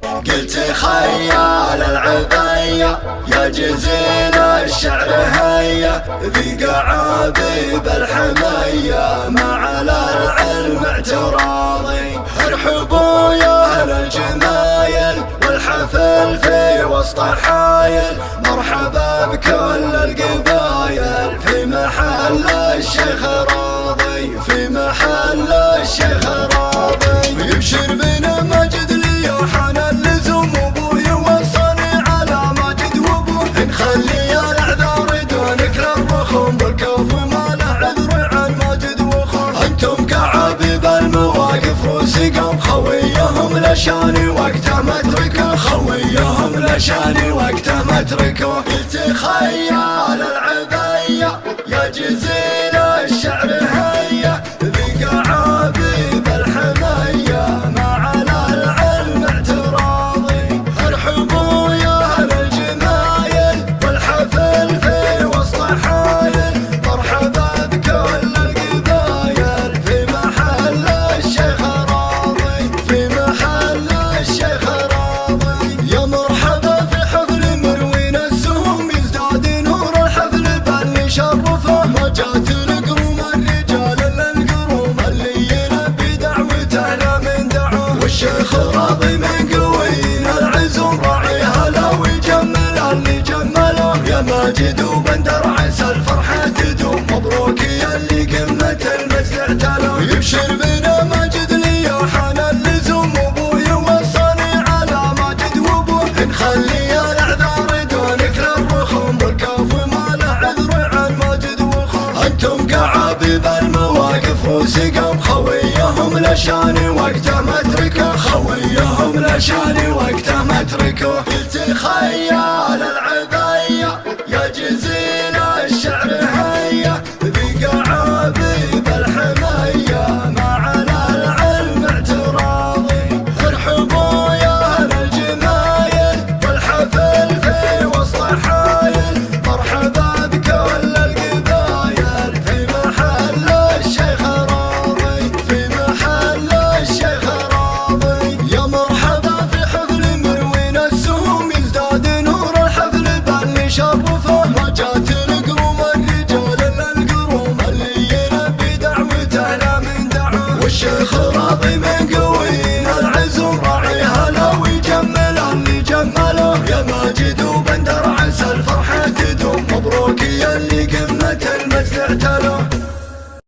قلت خيال العبية يا جزيل الشعر هيا ذي قعابيب الحمية ما على العلم اعتراضي. ارحبوا يا اهل الجمايل والحفل في وسط حايل، مرحبا بكل القبايل في محل الشيخ راضي، في محل الشيخ راضي. يبشر بنا ماجد لي وحان اللزوم، ابوي وصاني على ماجد وابوه، نخلي الاعذار دونك للرخوم والكوف ما له عذر عن ماجد واخوه. انتم كعابيب المواقف وسقم خويهم لشاني وقت ما تركه، خويهم لشاني وقت ما تركه. قلت خيال العبية يا جزيل الشعر هيا ذي قعابيب الحمية ما على العلم اعتراضي. ارحبوا يا اهل الجمايل والحفل في وسط حايل، مرحبا بكل القبايل في محل الشيخ راضي، في محل الشيخ راضي. يا مرحبا في حفل مروين السهم يزداد نور الحفل بل شرفه، ما جات القروم الرجال الا القروم اللي يلبي دعوته لا من دعوه. والشيخ راضي من قوين العزوم راعيها لو يجمل اللي جمله، يا ماجد وبندر عسى الفرحة تدوم، مبروك يا اللي قمة المجد اعتلوا. يبشر بنا ماجد لي وحان اللزوم، ابوي وصاني على ماجد وابوه، نخلي الاعذار دونك للرخوم والكوف ما له عذر عن ماجد واخوه. انتم كعابيب المواقف وسقم خويهم لشاني وقت ما تركه، خويهم لشاني وقت ما تركه. قلت خيال العبية يا جزيل الشعر هيا ذي قعابيب الحمية ما على العلم اعتراضي. ارحبوا يا اهل الجمايل والحفل في وسط حايل، مرحبا بكل القبايل في محل الشيخ راضي، في محل الشيخ راضي. يا مرحبا في حفل مروين السهم يزداد نور الحفل بل شرفه، ما جات القروم الرجال الا القروم اللي يلبي دعوته لا من دعوه. والشيخ راضي من